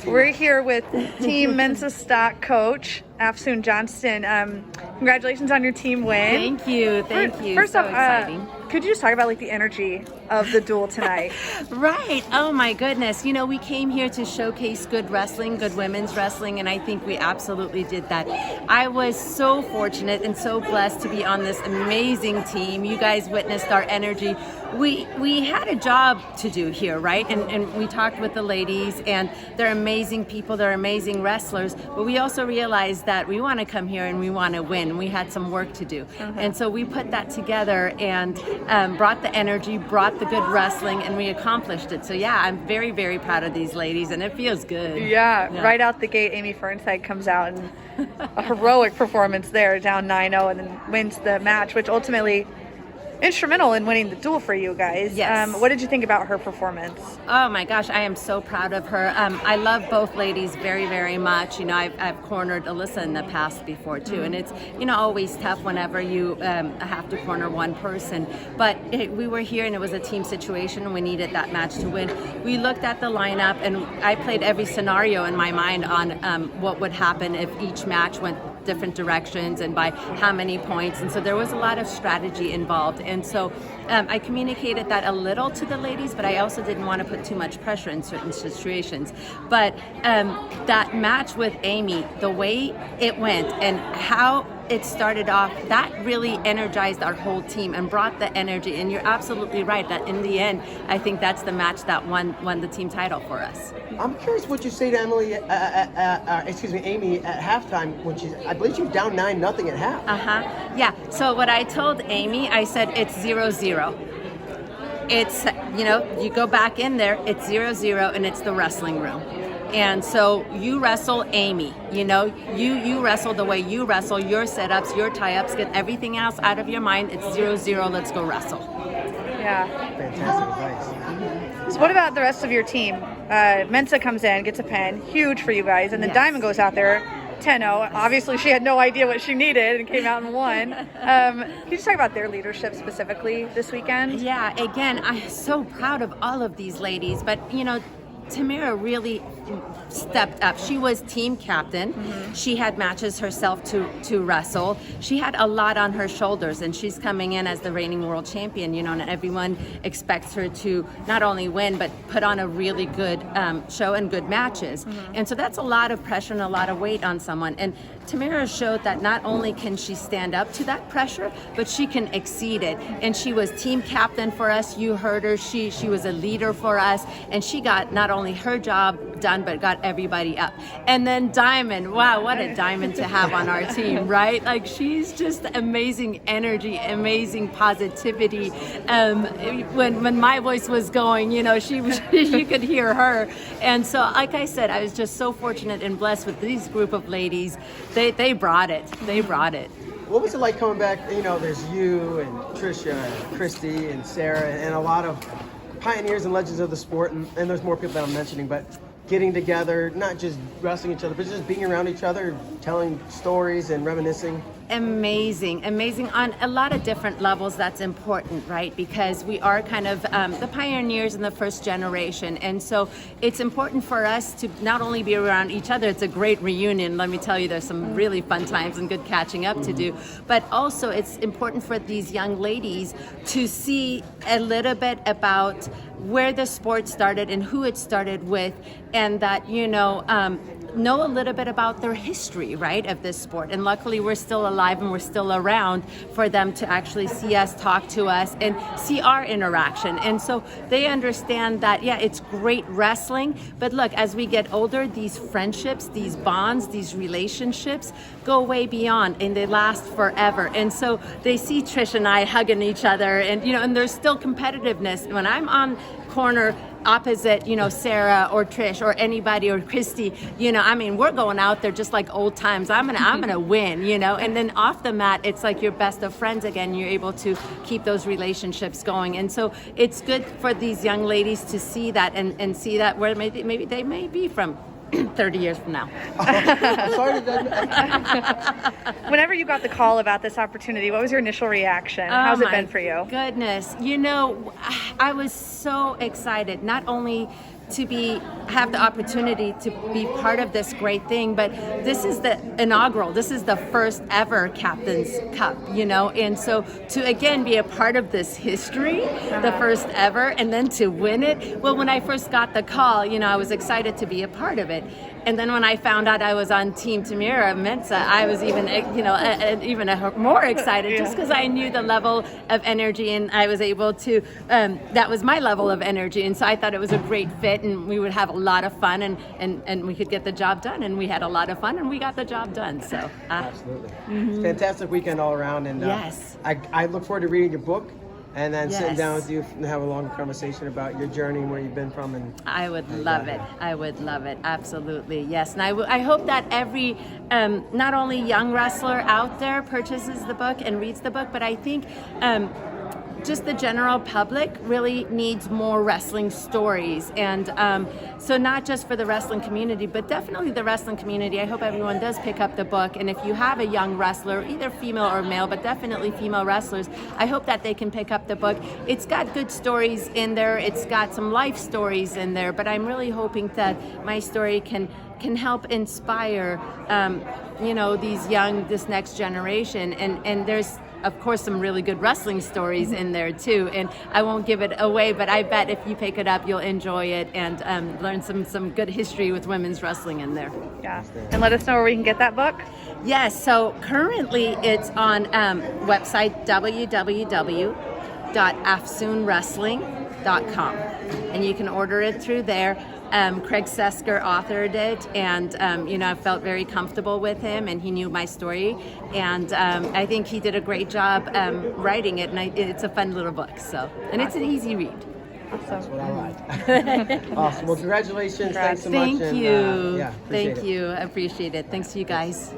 We're here with Team Mensah-Stock coach, Afsoon Johnston. Congratulations on your team win. Thank you. First so off, exciting. could you just talk about the energy of the duel tonight? Right. Oh my goodness. We came here to showcase good wrestling, good women's wrestling, and I think we absolutely did that. I was so fortunate and so blessed to be on this amazing team. You guys witnessed our energy. We had a job to do here, right? And we talked with the ladies, and they're amazing people, they're amazing wrestlers, but we also realized that we want to come here and we want to win. We had some work to do. And so we put that together and brought the energy, brought the good wrestling, and we accomplished it. So yeah, I'm very, very proud of these ladies, and it feels good. Yeah. Right out the gate, Amy Fernside comes out and a heroic performance there, down 9-0, and then wins the match, which ultimately instrumental in winning the duel for you guys. Yes. What did you think about her performance? Oh my gosh, I am so proud of her. I love both ladies very, very much. I've cornered Alyssa in the past before too, and it's always tough whenever you have to corner one person. But we were here, and it was a team situation, and we needed that match to win. We looked at the lineup, and I played every scenario in my mind on what would happen if each match went different directions and by how many points, and so there was a lot of strategy involved. And so I communicated that a little to the ladies, but I also didn't want to put too much pressure in certain situations. But that match with Amy, the way it went and how it started off, that really energized our whole team and brought the energy. And you're absolutely right that in the end, I think that's the match that won the team title for us. I'm curious what you say to Amy at halftime when I believe she was down 9-0 at half. Yeah. So what I told Amy, I said it's 0-0. It's you go back in there, it's 0-0, and it's the wrestling room. And so you wrestle Amy, you wrestle the way you wrestle, your setups, your tie-ups, get everything else out of your mind. It's 0-0, let's go wrestle. Yeah. Fantastic advice. So what about the rest of your team? Mensah comes in, gets a pin, huge for you guys, and then Yes. Diamond goes out there, 10-0. Obviously, she had no idea what she needed and came out and won. Can you just talk about their leadership specifically this weekend? Yeah, again, I'm so proud of all of these ladies, but Tamara really stepped up. She was team captain. She had matches herself to wrestle. She had a lot on her shoulders, and she's coming in as the reigning world champion, and everyone expects her to not only win, but put on a really good show and good matches. And so that's a lot of pressure and a lot of weight on someone. And Tamara showed that not only can she stand up to that pressure, but she can exceed it. And she was team captain for us. You heard her. She was a leader for us, and she got not only her job done, but got everybody up. And then Diamond, wow, what a diamond to have on our team, right? Like, she's just amazing energy, amazing positivity. When my voice was going, she was, you could hear her. And so, like I said, I was just so fortunate and blessed with these group of ladies. They brought it. They brought it. What was it like coming back? There's you and Trisha and Christy and Sarah and a lot of pioneers and legends of the sport, and there's more people that I'm mentioning, but getting together, not just wrestling each other, but just being around each other, telling stories and reminiscing. Amazing on a lot of different levels. That's important, right? Because we are kind of the pioneers in the first generation, and so it's important for us to not only be around each other. It's a great reunion, let me tell you. There's some really fun times and good catching up to do, but also it's important for these young ladies to see a little bit about where the sport started and who it started with, and that know a little bit about their history, right, of this sport. And luckily we're still alive and we're still around for them to actually see us, talk to us, and see our interaction. And so they understand that, yeah, it's great wrestling, but look, as we get older, these friendships, these bonds, these relationships go way beyond, and they last forever. And so they see Trish and I hugging each other, and and there's still competitiveness. When I'm on corner opposite, Sarah or Trish or anybody or Christy, we're going out there just like old times. I'm gonna win, and then off the mat, it's like you're best of friends again. You're able to keep those relationships going. And so it's good for these young ladies to see that and see that where maybe they may be from 30 years from now. Sorry, Whenever you got the call about this opportunity, what was your initial reaction? How's it been for you? Goodness, I was so excited, not only have the opportunity to be part of this great thing. But this is the inaugural. This is the first ever Captain's Cup, and so to again be a part of this history, the first ever, and then to win it. Well, when I first got the call, I was excited to be a part of it. And then when I found out I was on Team Tamira Mensah, I was even, even more excited just because I knew the level of energy, and I was able to, that was my level of energy. And so I thought it was a great fit, and we would have a lot of fun, and we could get the job done. And we had a lot of fun, and we got the job done. So absolutely. Fantastic weekend all around. And yes. I look forward to reading your book. And then sitting Yes. down with you and have a long conversation about your journey and where you've been from. And I would love it. I would love it. Absolutely. Yes. And I hope that every, not only young wrestler out there purchases the book and reads the book, but I think just the general public really needs more wrestling stories. And so not just for the wrestling community, but definitely the wrestling community. I hope everyone does pick up the book. And if you have a young wrestler, either female or male, but definitely female wrestlers, I hope that they can pick up the book. It's got good stories in there. It's got some life stories in there. But I'm really hoping that my story can help inspire, this next generation. And there's, of course, some really good wrestling stories in there too, and I won't give it away, but I bet if you pick it up, you'll enjoy it and learn some good history with women's wrestling in there. Yeah, and let us know where we can get that book. Yes, so currently it's on website www.afsoonwrestling.com, and you can order it through there. Craig Sesker authored it, and I felt very comfortable with him, and he knew my story, and I think he did a great job writing it, and it's a fun little book. So, and it's an easy read. That's what I like. Awesome. Well, congratulations. Thanks so much. Thank you. Appreciate Thank it. you. I appreciate it. Thanks to you guys.